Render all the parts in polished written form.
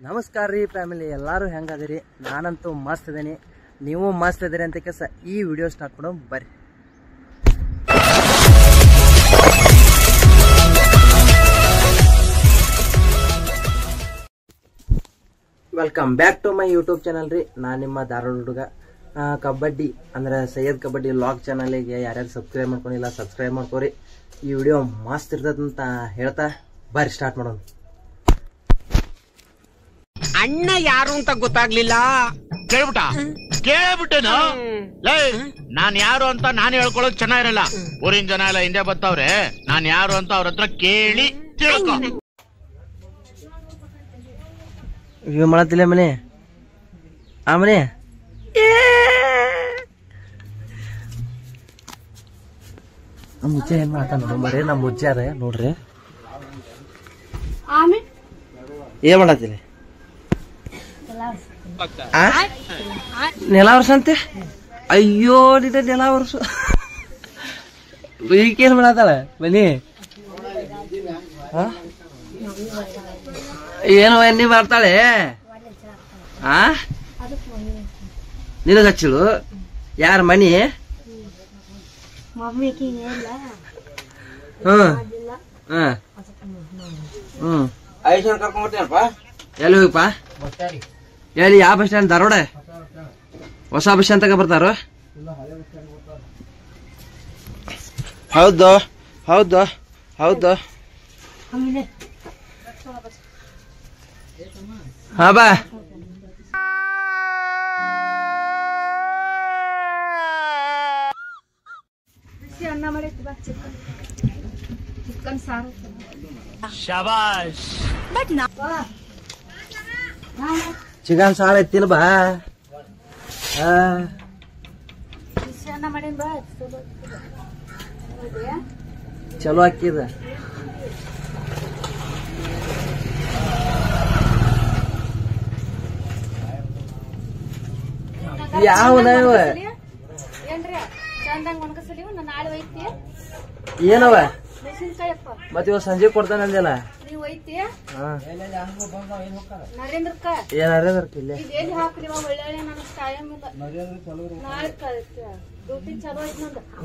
ನಮಸ್ಕಾರ ರೀ ಫ್ಯಾಮಿಲಿ, ಎಲ್ಲರೂ ಹೆಂಗದಿರಿ? ನಾನಂತೂ ಮಸ್ತ್ ಇದ್ದೀನಿ, ನೀವು ಮಸ್ತ್ ಇದ್ದೀರಿ ಅಂತ ಕೆಲಸ ಈ ವಿಡಿಯೋ ಸ್ಟಾರ್ಟ್ ಮಾಡೋಣ ಬರ್ರಿ. Welcome back to my YouTube channel ರೀ. ನಾನು ನಿಮ್ಮ ಧಾರವಾಡ ಹುಡುಗ. ಕಬಡ್ಡಿ ಅಂದ್ರೆ ಸೈಯದ್ ಕಬಡ್ಡಿ ವ್ಲಾಗ್ ಚಾನಲಿಗೆ ಯಾರ್ಯಾರು ಸಬ್ಸ್ಕ್ರೈಬ್ ಮಾಡ್ಕೊಂಡಿಲ್ಲ ಸಬ್ಸ್ಕ್ರೈಬ್ ಮಾಡ್ಕೋರಿ. ಈ ವಿಡಿಯೋ ಮಸ್ತ್ ಇರ್ತದಂತ ಹೇಳ್ತಾ ಬರ್ರಿ ಸ್ಟಾರ್ಟ್ ಮಾಡೋಣ. ಅಣ್ಣ ಯಾರು ಅಂತ ಗೊತ್ತಾಗ್ಲಿಲ್ಲ. ಕೇಳ್ಬಿಟ್ಟೇನು? ನಾನ್ ಯಾರು ಅಂತ ನಾನು ಹೇಳ್ಕೊಳ್ಳೋದು ಚೆನ್ನಾಗಿರಲ್ಲ. ಊರಿನ ಜನ ಎಲ್ಲ ಹಿಂದೆ ಬರ್ತಾವ್ರೆ, ನಾನ್ ಯಾರು ಅಂತ ಅವ್ರ ಹತ್ರ ಕೇಳಿ ತಿಳ್ಕೊ. ಇವ್ ಮಾಡತ್ತಿಲ್ಲ ಮನೆ ಆ ಮನೆ ಮುಜ್ಜೆ ಏನ್ ಮಾಡ್ತಾನ ನೋಡ್ರಿ. ನಮ್ಮ ಮುಜ್ಜಾರ ನೋಡ್ರಿ ಏನ್ ಮಾಡತ್ತಿಲ್ಲ. ನೆಲ ವರ್ಷ ಅಂತೆ. ಅಯ್ಯೋ ನಿದ ನೆಲ ವರ್ಷ ಈಗೇನ್ ಮಾಡತ್ತಾಳ ಬನ್ನಿ. ಏನು ಎಣ್ಣಿ ಬರ್ತಾಳೆ ಆ ನಿನಗ ಹಚ್ಚಿಳು ಯಾರ ಮನಿ? ಐಶ್ವರ್ ಕರ್ಕೊಂಡ್ಬರ್ತೀನಪ್ಪ. ಎಲ್ಲಿ ಹೋಗಪ್ಪ? ಎಲ್ಲಿ ಯಾವ ಬಸ್ ಸ್ಟ್ಯಾಂಡ್? ಧಾರವಾಡ ಹೊಸ ಬಸ್ ಸ್ಟ್ಯಾಂಡ್ ತಗ ಬರ್ತಾರ? ಹೌದು ಹೌದು ಹೌದು. ಹಾ ಬಾ. ಶಬಾಷ್. ಚಿಕನ್ ಸಾಳ ಎತ್ತಿನ ಬಾ. ಚಲೋ ಹಾಕಿದ. ಯಾವ ಏನವ ಮತ್ತ ಇವ ಸಂಜೆ ಕೊಡ್ತಾನೆ ಅಂದಿಲ್ಲ.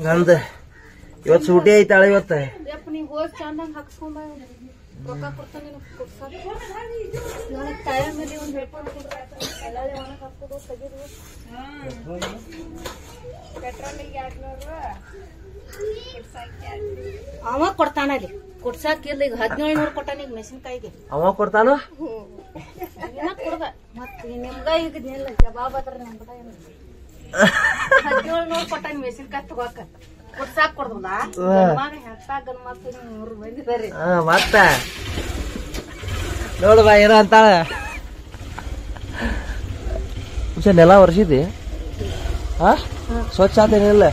ನಂದ ಇವತ್ ಸೂಟಿ ಐತಾಳ. ಇವತ್ತ ಅವ ಕೊಡ್ತಾನ ಅಲ್ಲಿ ಕೊಡ್ಸಾಕಿರ್ಲಿ. ಈಗ 1700 ಕೊಟ್ಟಾನ ಈಗ ಮೆಣಸಿನ್ಕಾಯಿಗೆ. ಅವ ಕೊಡ್ತಾನ ಕೊಡ್ದ ಮತ್ ನಿಮ್ಗ ಈಗ ಜವಾಬ್ ಅದ್ರ ನಮ್ 1700 ಕೊಟ್ಟಾನ ಮೆಣಸಿನ್ಕಾಯಿ ತಗೋಕ. ಕೊಡ್ಸಾಕ್ ಕೊಡ್ದಲ್ಲ ಮತ್ತ ನೋಡುವ ಏನೋ ಅಂತಾಳ. ನೆಲ ವರ್ಷಿದಿ ಸ್ವಚ್ಛ ಆತೇನಿಲ್ಲ.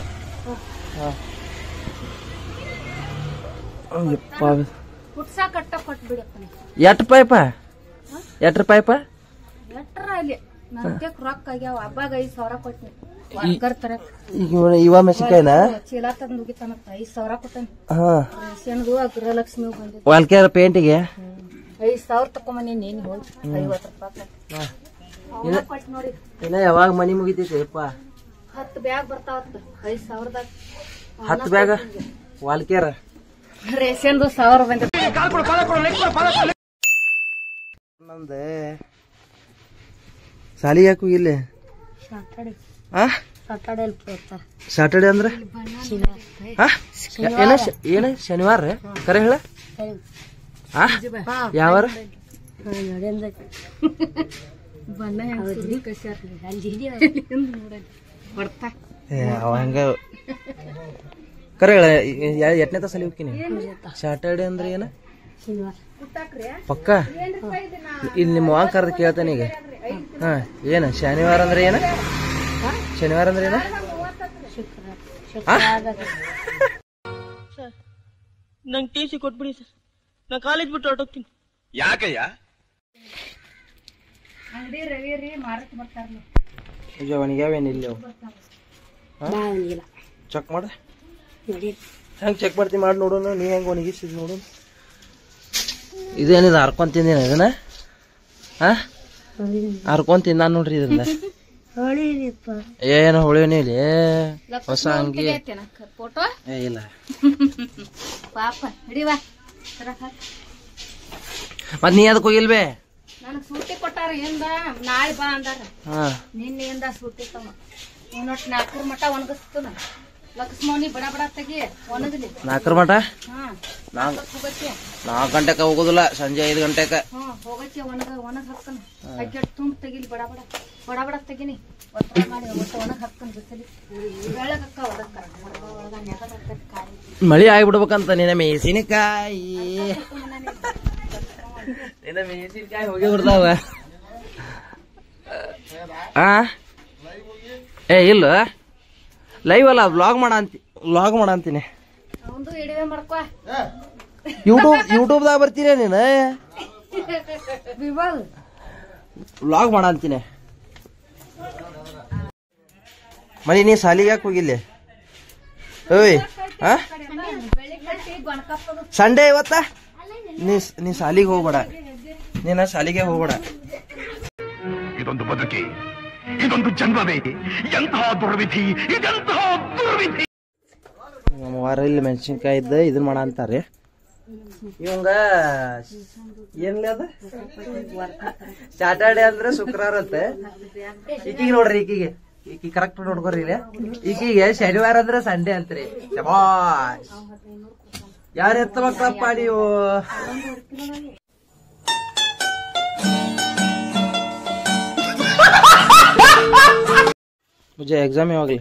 ಎಟ್ ಪೈಪ ಎಟ್ರ ಪೈಪ ಎಟ್ರ ಅಲ್ಲಿ ರೊಕ್ಕ ಆಗ್ಯಾವ. ಹಬ್ಬಾಗ 5,000 ಕೊಟ್ನಿ. ಇವ ಮೆಣಸಿನ್ಕಾಯಿನ ಚೀಲ ತಂದು ಹೋಗಿತಾನ 5,000 ಕೊಟ್ಟಾನಿ. ಗೃಹಲಕ್ಷ್ಮಿ ಬಂದಿದ್ದ ವಾಲ್ಕ್ಯಾರ ಪೇಂಟಿಗೆ 5,000 ತಕೊಂಬನಿ. ನೀನ್ ಹೋಗಿ 50 ರೂಪಾಯಿ ನೋಡಿ. ಇನ್ನ ಯಾವಾಗ ಮನಿ ಮುಗಿತೈತಿ? 10 ಬ್ಯಾಗ್ ಬರ್ತಾವತ್ತ 5,000ದಾಗ. 10 ಬ್ಯಾಗ ವಾಲ್ಕ್ಯಾರ ರೇಷನ್ದು 1,000 ಬಂದ. ನಮ್ದ ಸಾಲಿ ಯಾಕೆ ಹೋಗಿಲ್ಲ? ಸಾಟರ್ಡೆ ಅಂದ್ರ ಏನ ಶನಿವಾರ? ಕರೆ ಹೇಳ ಯಾವಾರ? ಅವ ಹಂಗ ಕರೆ ಹೇಳ. ಎಟ್ನೇ ತಾಸಲಿ ಹೋಗ್ತೀನಿ. ಸಾಟರ್ಡೆ ಅಂದ್ರ ಏನ ಪಕ್ಕ? ಇಲ್ಲಿ ನಿಮ್ಮ ವಾಂಗ್ ಕರೆದು ಕೇಳ್ತಾನೆ ಈಗ. ಹಾ ಏನ ಶನಿವಾರ ಅಂದ್ರೆ ಏನ? ಶನಿವಾರ ಅಂದ್ರೆ ಏನ? ನಂಗೆ ಟಿ ಸಿ ಕೊಟ್ಬಿಡಿ ಸರ್, ನಾ ಕಾಲೇಜ್ ಬಿಟ್ಟು ಹೊರಟೋಗ್ತೀನಿ. ಯಾಕಯ್ಯ? ಅಂಗಡಿ ರವಿ ರೀ ಮಾರಕ್ ಬರ್ತಾರಲ್ಲ. ಅವನಿಗ್ಯಾವೇನಿಲ್ಲ ಚೆಕ್ ಮಾಡ. ಹೆಂಗ್ ಚೆಕ್ ಮಾಡ್ತಿ ಮಾಡಿ ನೋಡೋಣ. ನೀ ಹೆಂಗ್ ಒಣಗಿಸಿದ್ ನೋಡೋಣ. ಇದೇನಿದೆ ಹರ್ಕೊಂಡ್ ತಿಂದೇನ ಇದನ್ನ? ಹಾ ಹರ್ಕೊಂತೀನಿ ನಾನು ನೋಡ್ರಿ ಇದನ್ನ ಏನು ಹೊಳಿಯೋನಿ ಇಲ್ಲಿ ಹೊಸ ಅಂಗಿ ಫೋಟೋ ಇಲ್ಲ ಪಾಪ ಹಿಡಿವಾ ಮತ್ ನೀ ಅದಕ್ಕೆ ಹೋಗಿಲ್ವೇ ನನಗ್ ಸೂಟಿ ಕೊಟ್ಟಾರ ಏನ್ದ ನಾಳೆ ಬಾ ಅಂದಾರ ಹಾ ನಿನ್ನೆಯಿಂದ ಸೂಟಿ ತಮ್ಮ ಇನ್ನೊಟ್ಟು 4 ಮಟ ಒಣಗಿಸ್ತದ ಲಕ್ಷ್ಮಣಿ ಬಡ ಬಡ ತೆಗಿ ಒಣಗಲಿ 4 ಮಟ ಹಾ ಹೋಗಕ್ಕೆ 4 ಗಂಟೆಗೆ ಹೋಗೋದಿಲ್ಲ ಸಂಜೆ 5 ಗಂಟೆಗೆ ಹೋಗಕ್ಕೆ ಒಣಗ ಹಾಕ್ತಾನ ಪ್ಯಾಕೆಟ್ ತುಂಬ ತೆಗಿಲಿ ಬಡ ಬಡ ತೆಗಿನಿ ಒತ್ತ ಮಾಡಿ ಒಣಗ ಹಾಕ್ತಾನ ಬಿಸಿಲಿ ಬೆಳಗಕ್ಕ ಒಳಗ ಮಳಿ ಆಗ್ಬಿಡ್ಬೇಕಂತ ನಿನ್ನ ಮೆಣಸಿನಕಾಯಿ ನಿನ್ನ ಮೆಣಸಿನಕಾಯಿ ಹೋಗಿ ಬಿಡ್ತಾವ ಏ ಇಲ್ಲ ಲೈವ್ ಅಲ್ಲ ವ್ಲಾಗ್ ಮಾಡ ಅಂತೀನಿ ಅವಂದು ಇಡಿವೆ ಮಾಡ್ಕೋ ಯೂಟ್ಯೂಬ್ದಾಗ ಬರ್ತೀರ ನೀನು ವ್ಲಾಗ್ ಮಾಡ ಅಂತೀನಿ ಮನಿ ನೀ ಸಾಲಿಗೆ ಯಾಕೆ ಹೋಗಿಲ್ಲ ಓಯ್ ಸಂಡೇ ಇವತ್ತ ನೀ ಸಾಲಿಗೆ ಹೋಗ್ಬೇಡ ನೀನ ಸಾಲಿಗೆ ಹೋಗ್ಬೇಡ ಇದೊಂದು ಬದುಕಿ ಇದೊಂದು ಜನ್ಮವೇ ಎಂತಹ ದುರ್ವಿಧಿ ಇದೆಂತಹ ದುರ್ವಿಧಿ ನಮ್ಮ ವಾರ ಇಲ್ಲಿ ಮೆಣಸಿನ್ಕಾಯಿ ಇದ್ದ ಇದನ್ ಮಾಡ ಅಂತಾರೆ ಇವಂಗ ಏನ್ಲ ಅದ ಸ್ಯಾಟರ್ಡೆ ಅಂದ್ರೆ ಶುಕ್ರವಾರ ಅಂತೆ ಈಕಿಗೆ ನೋಡ್ರಿ ಈಕಿ ಕರೆಕ್ಟ್ ನೋಡ್ಕೊರಿ ಈಕಿಗೆ ಶನಿವಾರ ಅಂದ್ರೆ ಸಂಡೇ ಅಂತ್ರಿ ಶಬಾಷ್ ಯಾರ ಎತ್ತ ಮಕ್ಕಳಪ್ಪ ನೀವು ಮುಜೆ ಎಕ್ಸಾಮ್ ಯಾವಾಗಲಿ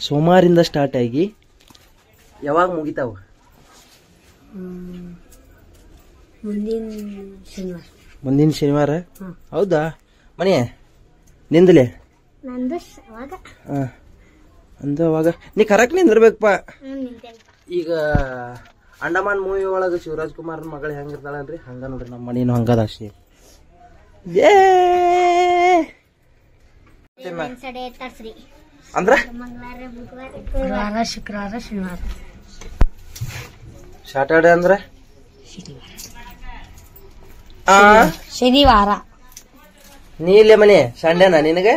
ಸೋಮವಾರಿಂದ ಸ್ಟಾರ್ಟ್ ಆಗಿ ಯಾವಾಗ ಮುಗಿತಾವ ಮುಂದಿನ ಶನಿವಾರ ಹೌದಾ ಮನಿ ನಿಂದಲೇ ಅಂದ ಅವಾಗ ನೀ ಕರೆಕ್ಟ್ ನಿಂದಿರ್ಬೇಕಪ್ಪ ಈಗ ಅಂಡಮಾನ್ ಮೂವಿ ಒಳಗ ಶಿವರಾಜ್ ಕುಮಾರ್ ಮಗಳು ಹೆಂಗಿರ್ತಾಳನ್ರಿ ಹಂಗ ನೋಡ್ರಿ ನಮ್ಮ ಮನೇನು ಹಂಗದ ಅಷ್ಟೇ ಅಂದ್ರ ಶುಕ್ರವಾರ ಶನಿವಾರ ಸ್ಯಾಟರ್ಡೆ ಅಂದ್ರ ಶನಿವಾರ ನೀ ಇಲ್ಲೇ ಮನೆ ಸಂಡೇನಾ ನಿನಗೆ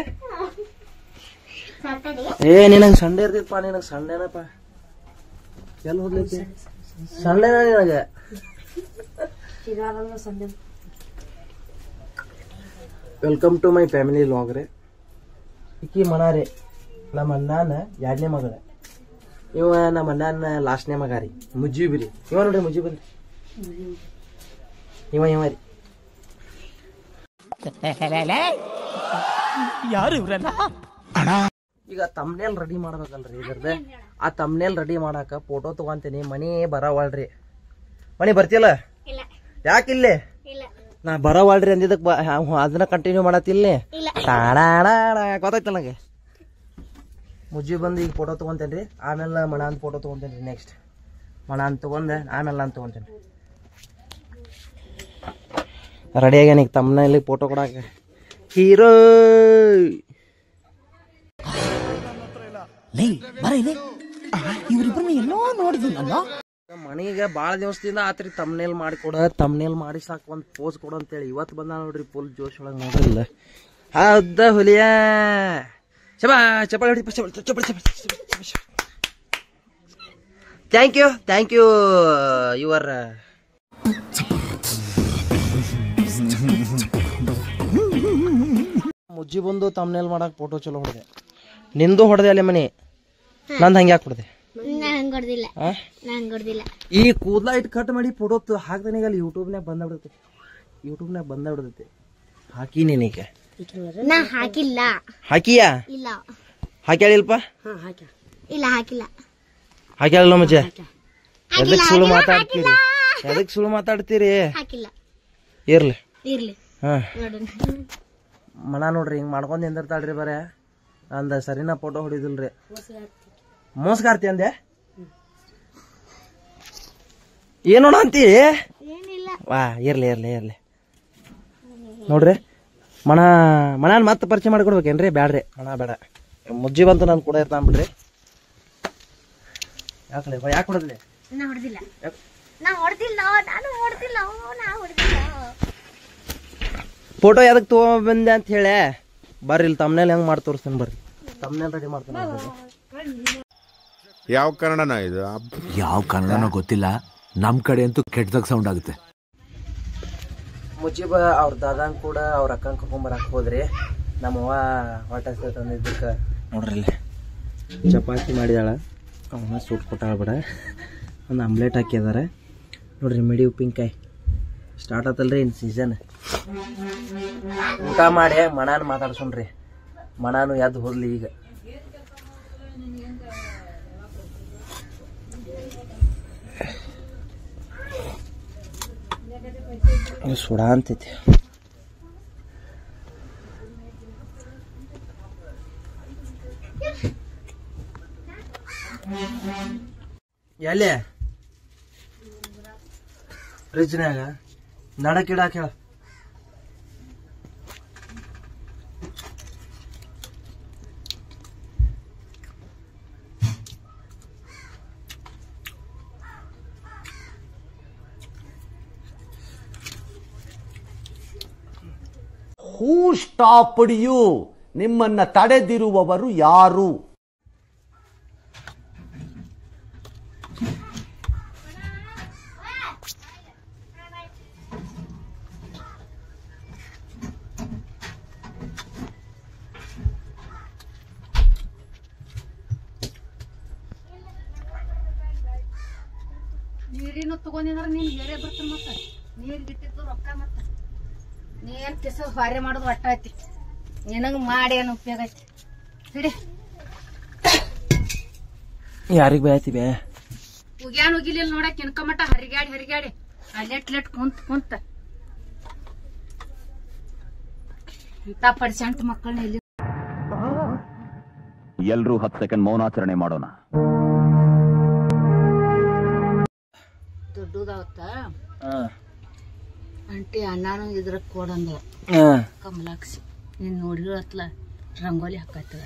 ಏ ನಿನಗ್ ಸಂಡೇ ಇರ್ತಿತ್ತಪ್ಪ ನಿನಗ್ ಸಂಡೇನಪ್ಪ ಎಲ್ಲಿ ಹೋಗ್ಲಿಕ್ಕೆ ಸಂಡೇನ ನಿನಗೆ welcome to my family vlog ರೀ ಈಕಿ ಮನಾರಿ ನಮ್ಮ ಅಣ್ಣನ 2ನೇ ಮಗಳ ಇವ ನಮ್ಮ ಅಣ್ಣನ ಲಾಸ್ಟ್ನೇ ಮಗ ರೀ ಮುಜೀಬ್ ರೀ ಇವ ನೋಡ್ರಿ ಮುಜೀಬ್ ರೀ ಇವ ರೀ ಯಾರು ಇವ್ರಲ್ಲ ಈಗ ತಮ್ನೇಲ್ ರೆಡಿ ಮಾಡ್ಬೇಕಲ್ರಿ ಇದ್ರದ್ದು ಆ ತಮ್ನೇಲ್ ರೆಡಿ ಮಾಡಾಕ ಫೋಟೋ ತಗೊಂತೀನಿ ಮನಿ ಬರವಾಳ್ರಿ ಮನಿ ಬರ್ತಿಲ್ಲ ಯಾಕಿಲ್ಲೇ ನಾ ಬರವಾಳ್ರಿ ಅಂದಿದ್ದಕ್ ಅದನ್ನ ಕಂಟಿನ್ಯೂ ಮಾಡತ್ತಿಲ್ಲ ಗೊತ್ತಾಯ್ತಲ್ಲ ನಂಗೆ ಮುಜ್ಜಿ ಬಂದು ಈಗ ಫೋಟೋ ತಗೊಂತೇನ್ರಿ ಆಮೇಲೆ ಮಣ ಅಂತ ಫೋಟೋ ತಗೊಂತೇನ್ರಿ ನೆಕ್ಸ್ಟ್ ಮಣ ಅಂತ ತಗೊಂಡೆ ಆಮೇಲೆ ನಾನು ತಗೊಂತೇನೆ ರೆಡಿ ಆಗ್ಯಾನ ಈಗ ತಮ್ಮನಲ್ಲಿ ಫೋಟೋ ಕೊಡಾಕ ಹೀರೋ ಮನಿಗೆ ಬಾಳ ದಿವಸದಿಂದ ಆತ್ರಿ ತಮ್ನೇಲ್ ಮಾಡಿಕೊಡ ತಮ್ನೇಲ್ ಮಾಡಿ ಸಾಕು ಒಂದ್ ಪೋಸ್ ಕೊಡು ಅಂತೇಳಿ ಇವತ್ತು ಬಂದ ನೋಡ್ರಿ ಫುಲ್ ಜೋಶ್ ಒಳಗೆ ನೋಡ್ರಿಲ್ಲ ಹೌದ ಹುಲಿಯ ಚಪಾ ಚಪಾಳಿ ಹೊಡಿ ಚಪಾಳಿ ಥ್ಯಾಂಕ್ ಯು ಯುವರ್ ಮುಜ್ಜಿ ಬಂದು ತಮ್ನೇಲ್ ಮಾಡಕ್ ಫೋಟೋ ಚಲೋ ಹೊಡೆದೆ ನಿಂದು ಹೊಡೆದೆ ಅಲ್ಲಿ ಮನಿ ನಂದು ಹಂಗೆ ಯಾಕೆ ಹೊಡೆದೆ ಈ ಕೂದಲ ಇಟ್ಟು ಕಟ್ ಮಾಡಿ ಫೋಟೋ ಹಾಕ್ತಾನೆ ಅಲ್ಲಿ ಯೂಟ್ಯೂಬ್ನಾಗ ಬಂದ ಬಿಡ್ತೈತಿ ಹಾಕಿ ನೀನೀಗ ಹಾಕಿಯಾ ಹಾಕ್ಯಾಳಿಲ್ಪ ಹಾಕ್ಯಾಳ ಮಜ್ಜೆ ಎದಕ್ ಸುಳ್ಳು ಮಾತಾಡ್ತೀರಿ ಇರ್ಲಿ ಹಾ ಮನ ನೋಡ್ರಿ ಹಿಂಗ್ ಮಾಡ್ಕೊಂಡ್ ನಿಂದಿರ್ತಾಳ್ರಿ ಬರೇ ಅಂದ ಸರಿನಾ ಫೋಟೋ ಹೊಡಿದಿಲ್ರಿ ಮೋಸಗಾರ್ತಿ ಅಂದೆ ಏನೋಣ ಅಂತಿ ವಾ ಇರ್ಲಿ ನೋಡ್ರಿ ಮನಾನ್ ಮತ್ತೆ ಪರಿಚಯ ಮಾಡ್ಕೊಡ್ಬೇಕೇನ್ರಿ ಬ್ಯಾಡ್ರಿ ಮನ ಬೇಡ ಮುಜ್ಜಿ ಬಂತು ನಾನು ಕೂಡ ಇರ್ತಾನ್ ಬಿಡ್ರಿ ಯಾಕೆ ಹೊಡೆದ್ಲಿ ಫೋಟೋ ಎದಕ್ಕೆ ತೊಗೊಂಬಂದೆ ಅಂತ ಹೇಳಿ ಬರ್ರಿ ಇಲ್ಲಿ ತಮ್ಮನೇಲಿ ಹೆಂಗೆ ಮಾಡಿ ತೋರಿಸ್ತಾನೆ ಬರ್ರಿ ತಮ್ಮನೇಲಿ ರೆಡಿ ಮಾಡ್ತಾನೆ ಯಾವ ಕನ್ನಡನ ಇದು ಯಾವ ಕನ್ನಡನೋ ಗೊತ್ತಿಲ್ಲ ನಮ್ ಕಡೆ ಅಂತೂ ಕೆಟ್ಟದಾಗ ಸೌಂಡ್ ಆಗುತ್ತೆ ಮುಜೀಬ ಅವ್ರ ದಾದಾನ್ ಕೂಡ ಅವ್ರ ಅಕ್ಕನ ಕರ್ಕೊಂಬರಕ್ಕೆ ಹೋದ್ರಿ ನಮ್ಮವ್ವ ಹೊಟ್ಟೆ ತಂದಿದ್ದಕ್ಕೆ ನೋಡ್ರಿ ಇಲ್ಲಿ ಚಪಾತಿ ಮಾಡಿದಾಳ ಅವನ್ನ ಸೂಟ್ ಕೊಟ್ಟಾಳ ಬಿಡ ಒಂದು ಆಮ್ಲೆಟ್ ಹಾಕಿದಾರೆ ನೋಡ್ರಿ ಮಿಡಿ ಉಪ್ಪಿನಕಾಯಿ ಸ್ಟಾರ್ಟ್ ಆತಲ್ರಿ ಇನ್ನು ಸೀಸನ್ ಊಟ ಮಾಡಿ ಮಣಾನು ಮಾತಾಡ್ಸೋಣ್ರಿ ಮಣಾನು ಎದ್ದು ಹೋದ್ಲಿ ಈಗ ಸುಡಾ ಅಂತೈತಿ ಎಲ್ಲಿ ಫ್ರಿಜ್ನಾಗ ನಡಕಿಡಾಕ ಹೇಳ ಹೂ ಸ್ಟಾಪ್ಡ್ ಯು ನಿಮ್ಮನ್ನ ತಡೆದಿರುವವರು ಯಾರು ನೀರಿನ ತಗೊಂಡಿದ್ರ ನೀನ್ ಬೇರೆ ಬರ್ತಾನ ಮತ್ತ ನೀರ್ ಗಿಟ್ಟಿದ್ದು ರೊಕ್ಕ ಮತ್ತ ನೀನ್ ಕಿಸ ಹೊರೆ ಮಾಡೋದು ಒಟ್ಟ ಐತಿ ನಿನಗ ಮಾಡಿ ಏನು ಉಪಯೋಗ ಐತಿ ಹಿಡಿ ಯಾರಿಗ ಬೇಯ್ತಿ ಬೇ ಉಗ್ಯಾನ್ ಉಗಿಲಿಲ್ಲ ನೋಡಕ್ ಕಿನ್ಕಮಟ ಹರಿಗಾಡಿ ಅಲ್ಲೆಟ್ ಕುಂತ ಇಂತ ಪರ್ಸೆಂಟ್ ಮಕ್ಕಳನ್ನ ಇಲ್ಲಿ ಎಲ್ರೂ 10 ಸೆಕೆಂಡ್ ಮೌನಾಚರಣೆ ಮಾಡೋಣ ದೊಡ್ಡದಾವತ್ತ ಅಂಟಿ ಅನ್ನಾನು ಇದ್ರ ಕೊಡಂದ ಕಮಲಾಕ್ಷಿ ನೀನ್ ನೋಡಿರತ್ಲ ರಂಗೋಲಿ ಹಾಕತ್ತದ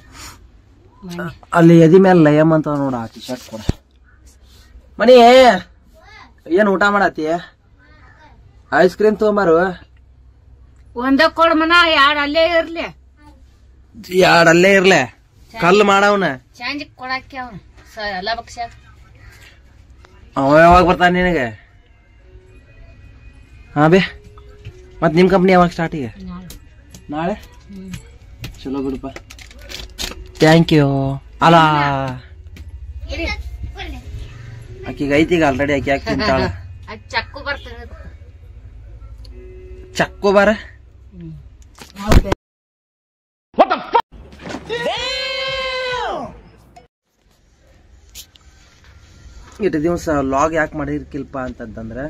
ಅಲ್ಲಿ ಎದಿ ಮೇಲೆ ಲಯಮ್ ಅಂತ ನೋಡ ಟಿ ಶರ್ಟ್ ಕೊಡ ಮನಿ ಏನ್ ಊಟ ಮಾಡತ್ತಿ ಐಸ್ ಕ್ರೀಮ್ ತಗೊಂಬಾರು ಒಂದ ಕೊಡ್ ಮನ ಯಾಡ್ ಅಲ್ಲೇ ಇರ್ಲಿ ಅಲ್ಲೇ ಇರ್ಲೆ ಕಲ್ಲು ಮಾಡವನ ಚಾಂಜಿ ಕೊಡಾಕಿ ಅವನು ಎಲ್ಲ ಬಕ್ಷ ಅವ ಯಾವಾಗ ಬರ್ತಾನ ನಿನಗೆ ಹಾ ಬೇ ಮತ್ ನಿಮ್ ಕಂಪ್ನಿ ಯಾವಾಗ ಸ್ಟಾರ್ಟ್ ಈಗ ನಾಳೆ ಚಲೋ ಬಿಡಪ್ಪ ಥ್ಯಾಂಕ್ ಯು ಅಲ್ಲ ಆಕಿಗ ಐತಿ ಈಗ ಆಲ್ರೆಡಿ ಆಕಿ ಯಾಕೆ ತಿಂತಾಳ ಚಕ್ಕು ಬರ್ತದೆ ಚಕ್ಕು ಬಾರ ಇಟ್ಟು ದಿವಸ ಲಾಗ್ ಯಾಕೆ ಮಾಡಿರ್ಕಿಲ್ಪ ಅಂತಂದ್ರೆ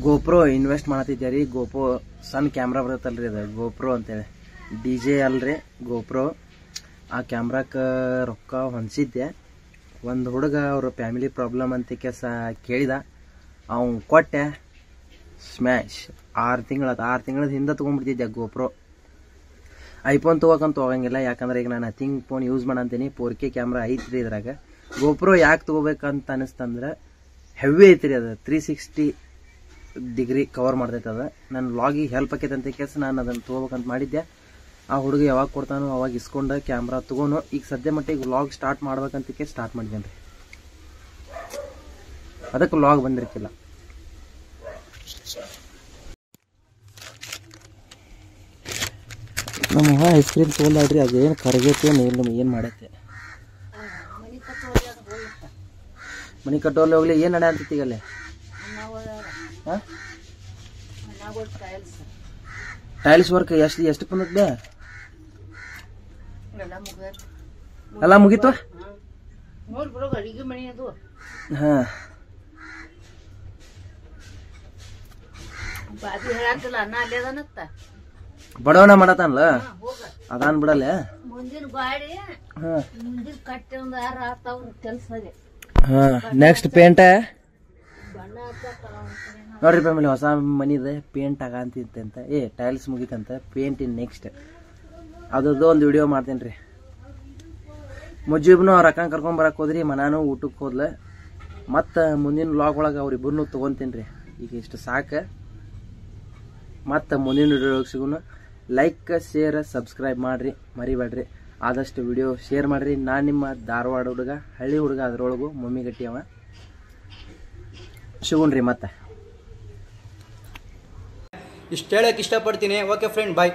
ಗೋಪ್ರೋ ಇನ್ವೆಸ್ಟ್ ಮಾಡತ್ತಿದ್ಯಾರಿ ಗೋಪ್ರೋ ಸಣ್ಣ ಕ್ಯಾಮ್ರಾ ಬರುತ್ತಲ್ರಿ ಅದು ಗೋಪ್ರೋ ಅಂತೇಳಿ DJ ಅಲ್ರಿ ಗೋಪ್ರೋ ಆ ಕ್ಯಾಮ್ರಾಕ್ಕೆ ರೊಕ್ಕ ಹೊಂದಿಸಿದ್ದೆ ಒಂದು ಹುಡುಗ ಅವ್ರ ಫ್ಯಾಮಿಲಿ ಪ್ರಾಬ್ಲಮ್ ಅಂತ ಕೇಳಿದ ಅವ್ನು ಕೊಟ್ಟೆ ಸ್ಮ್ಯಾಶ್ 6 ತಿಂಗಳ ಹಿಂದೆ ತೊಗೊಂಡ್ಬಿಡ್ತಿದ್ದೆ ಗೋಪ್ರೋ ಐಫೋನ್ ತೊಗೋಕಂತ ಹೋಗಂಗಿಲ್ಲ ಯಾಕಂದ್ರೆ ಈಗ ನಾನು ನಥಿಂಗ್ ಫೋನ್ ಯೂಸ್ ಮಾಡಂತೀನಿ 4K ಕ್ಯಾಮ್ರಾ ಐತ್ರಿ ಇದ್ರಾಗ ಗೋಪ್ರೋ ಯಾಕೆ ತೊಗೋಬೇಕಂತ ಅನಿಸ್ತಂದ್ರೆ ಹೆವಿ ಐತ್ರಿ ಅದು 360 ಡಿಗ್ರಿ ಕವರ್ ಮಾಡ್ತೈತೆ ಅದು ನನ್ನ ವ್ಲಾಗಿಗೆ ಹೆಲ್ಪ್ ಆಕೈತೆ ಅಂತ ನಾನು ಅದನ್ನು ತೊಗೋಬೇಕಂತ ಮಾಡಿದ್ದೆ ಆ ಹುಡುಗ ಯಾವಾಗ ಕೊಡ್ತಾನೋ ಅವಾಗ ಇಸ್ಕೊಂಡು ಕ್ಯಾಮ್ರಾ ತೊಗೊಂಡು ಈಗ ಸದ್ಯ ಮಟ್ಟಿಗೆ ವ್ಲಾಗ್ ಸ್ಟಾರ್ಟ್ ಮಾಡ್ಬೇಕಂತಕ್ಕೆ ಸ್ಟಾರ್ಟ್ ಮಾಡಿದ್ದೇನೆ ರೀ ಅದಕ್ಕೆ ವ್ಲಾಗ್ ಬಂದಿರ್ಕಿಲ್ಲ ನಮ್ಮ ಐಸ್ ಕ್ರೀಮ್ ತೊಗೊಂಡಾಡ್ರಿ ಅದೇನು ಕರಗೈತಿ ಏನು ಮಾಡೈತೆ ಮನೆ ಕಟ್ಟೋಲ್ಲಿ ಹೋಗ್ಲಿ ಏನು ನಡೆ ಅಂತೈತಿ ಈಗಲ್ಲೇ ಟೈಲ್ಸ್ ವರ್ಕ್ ಎಷ್ಟು ಬಂದದ್ದೆ ಎಲ್ಲ ಮುಗೀತು ಅಡಿಗೆ ಮನೆ ಅದು ಹಾ ಬಾದಿ ಹೇಳಾಕಿಲ್ಲ ಅನ್ನ ಅಲ್ಲೇ ಅದನ್ನತ್ತ ಬಡವಣ ಮಾಡತಾನಲ್ಲ ಅದಾನ್ ಬಿಡಲ್ಲ ಮುಂದಿನ ಗಾಡಿ ಮುಂದಿನ ಕಟ್ಟೆ ಒಂದು 6 ಆತಾವ್ರ ಕೆಲ್ಸಗೆ ಹಾ ನೆಕ್ಸ್ಟ್ ಪೇಂಟ್ ಬಣ್ಣ ನೋಡ್ರಿ ಫ್ಯಾಮಿಲಿ ಹೊಸ ಮನಿದೆ ಪೇಂಟ್ ಆಗಂತಿತ್ತಂತ ಟೈಲ್ಸ್ ಮುಗಿತಂತ ಪೇಂಟ್ ಇನ್ ನೆಕ್ಸ್ಟ್ ಅದರದ್ದು ಒಂದು ವಿಡಿಯೋ ಮಾಡ್ತೀನಿ ರೀ ಮುಜೀಬ್ನು ಅವ್ರ ಅಕ್ಕನ ಕರ್ಕೊಂಬರಕ್ಕೆ ಹೋದ್ರಿ ಮನಾನು ಊಟಕ್ಕೆ ಹೋದ್ಲ ಮತ್ತು ಮುಂದಿನ ವ್ಲಾಗ್ ಒಳಗೆ ಅವ್ರಿಬ್ಬರನ್ನೂ ತೊಗೊತೀನಿ ರೀ ಈಗ ಇಷ್ಟು ಸಾಕು ಮತ್ತು ಮುಂದಿನ ವಿಡಿಯೋ ಸಿಗೋಣ. ಲೈಕ್ ಶೇರ್ ಸಬ್ಸ್ಕ್ರೈಬ್ ಮಾಡಿರಿ, ಮರಿಬೇಡ್ರಿ. ಆದಷ್ಟು ವಿಡಿಯೋ ಶೇರ್ ಮಾಡಿರಿ. ನಾನು ನಿಮ್ಮ ಧಾರವಾಡ ಹುಡುಗ, ಹಳ್ಳಿ ಹುಡುಗ, ಅದರೊಳಗು ಮಮ್ಮಿ ಗಟ್ಟಿ ಅವ. ಸಿಗೋಣ್ರಿ ಮತ್ತೆ. ಇಷ್ಟು ಹೇಳಕ್ಕೆ ಇಷ್ಟಪಡ್ತೀನಿ. ಓಕೆ ಫ್ರೆಂಡ್, ಬಾಯ್.